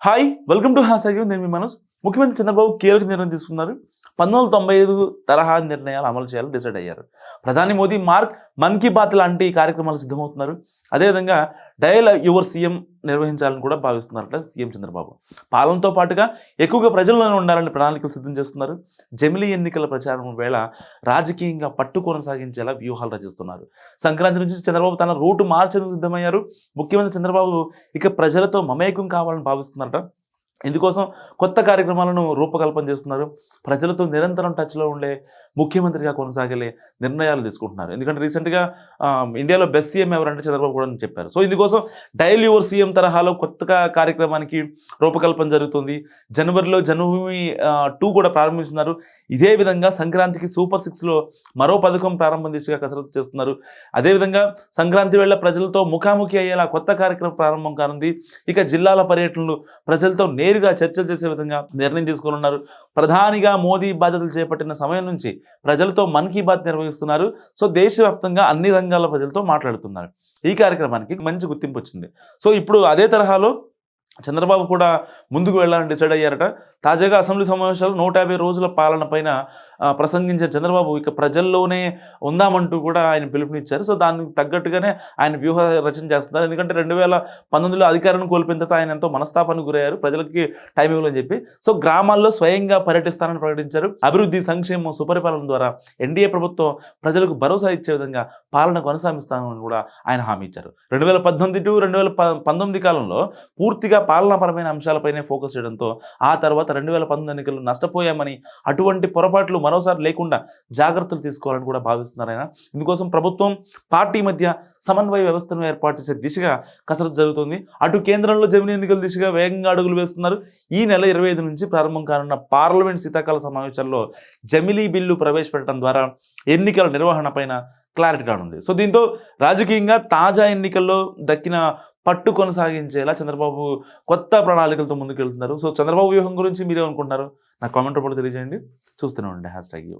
Hi welcome to హాసాగి నేను మీ మనోజ్. ముఖ్యమంత్రి చంద్రబాబు కీలక నిర్ణయం తీసుకున్నారు. 1995 తరహా నిర్ణయాలు అమలు చేయాలని డిసైడ్ అయ్యారు. ప్రధాని మోదీ మార్క్ మన్ కీ బాత్ లాంటి కార్యక్రమాలు సిద్ధమవుతున్నారు. అదేవిధంగా డయల్ యువర్ సీఎం నిర్వహించాలని కూడా భావిస్తున్నారట సీఎం చంద్రబాబు. పాలనతో పాటుగా ఎక్కువగా ప్రజల్లోనే ఉండాలని ప్రణాళికలు సిద్ధం చేస్తున్నారు. జమిలీ ఎన్నికల ప్రచారం వేళ రాజకీయంగా పట్టు కొనసాగించేలా వ్యూహాలు రచిస్తున్నారు. సంక్రాంతి నుంచి చంద్రబాబు తన రూటు మార్చేందుకు సిద్ధమయ్యారు. ముఖ్యమంత్రి చంద్రబాబు ఇక ప్రజలతో మమేకం కావాలని భావిస్తున్నారట. ఇందుకోసం కొత్త కార్యక్రమాలను రూపకల్పన చేస్తున్నారు. ప్రజలతో నిరంతరం టచ్లో ఉండే ముఖ్యమంత్రిగా కొనసాగలే నిర్ణయాలు తీసుకుంటున్నారు. ఎందుకంటే రీసెంట్గా ఇండియాలో బెస్ట్ సీఎం ఎవరంటే చంద్రబాబు కూడా చెప్పారు. సో ఇందుకోసం డయల్ యువర్ సీఎం తరహాలో కొత్తగా కార్యక్రమానికి రూపకల్పన జరుగుతుంది. జనవరిలో జన్మభూమి 2 కూడా ప్రారంభిస్తున్నారు. ఇదే విధంగా సంక్రాంతికి సూపర్ 6లో మరో పథకం ప్రారంభం దిశగా కసరత్తు చేస్తున్నారు. అదేవిధంగా సంక్రాంతి వేళ ప్రజలతో ముఖాముఖి అయ్యేలా కొత్త కార్యక్రమం ప్రారంభం కానుంది. ఇక జిల్లాల పర్యటనలు ప్రజలతో నేరుగా చర్చలు చేసే విధంగా నిర్ణయం తీసుకున్నారు. ప్రధానిగా మోదీ బాధ్యతలు చేపట్టిన సమయం నుంచి ప్రజలతో మన్ కీ బాత్ నిర్వహిస్తున్నారు. సో దేశవ్యాప్తంగా అన్ని రంగాల ప్రజలతో మాట్లాడుతున్నారు. ఈ కార్యక్రమానికి మంచి గుర్తింపు వచ్చింది. సో ఇప్పుడు అదే తరహాలో చంద్రబాబు కూడా ముందుకు వెళ్ళాలని డిసైడ్ అయ్యారట. తాజాగా అసెంబ్లీ సమావేశాలు 150 రోజుల పాలన పైన ప్రసంగించిన చంద్రబాబు ఇక ప్రజల్లోనే ఉందామంటూ కూడా ఆయన పిలుపునిచ్చారు. సో దానికి తగ్గట్టుగానే ఆయన వ్యూహ రచన చేస్తున్నారు. ఎందుకంటే 2019లో అధికారాన్ని కోల్పోయిన తర్వాత ఆయన ఎంతో మనస్తాపానికి గురయ్యారు. ప్రజలకి టైం ఇవ్వాలని చెప్పి సో గ్రామాల్లో స్వయంగా పర్యటిస్తానని ప్రకటించారు. అభివృద్ధి, సంక్షేమం, సుపరిపాలన ద్వారా ఎన్డీఏ ప్రభుత్వం ప్రజలకు భరోసా ఇచ్చే విధంగా పాలన కొనసాగిస్తామని కూడా ఆయన హామీ ఇచ్చారు. 2018 to 2019 కాలంలో పూర్తిగా పాలనాపరమైన అంశాలపైనే ఫోకస్ చేయడంతో ఆ తర్వాత 2019 ఎన్నికల్లో నష్టపోయామని, అటువంటి పొరపాట్లు మరోసారి లేకుండా జాగ్రత్తలు తీసుకోవాలని కూడా భావిస్తున్నారు ఆయన. ఇందుకోసం ప్రభుత్వం, పార్టీ మధ్య సమన్వయ వ్యవస్థను ఏర్పాటు చేసే దిశగా కసరత్తు జరుగుతుంది. అటు కేంద్రంలో జమిలీ ఎన్నికల దిశగా వేగంగా అడుగులు వేస్తున్నారు. ఈ నెల 25 నుంచి ప్రారంభం కానున్న పార్లమెంట్ శీతాకాల సమావేశాల్లో జమిలీ బిల్లు ప్రవేశపెట్టడం ద్వారా ఎన్నికల నిర్వహణ పైన క్లారిటీ రానుంది. సో దీంతో రాజకీయంగా తాజా ఎన్నికల్లో దక్కిన పట్టు కొనసాగించేలా చంద్రబాబు కొత్త ప్రణాళికలతో ముందుకెళ్తున్నారు. సో చంద్రబాబు వ్యూహం గురించి మీరేమనుకుంటున్నారు? నా కామెంట్ రూపంలో తెలియజేయండి. చూస్తూనే ఉండండి #you.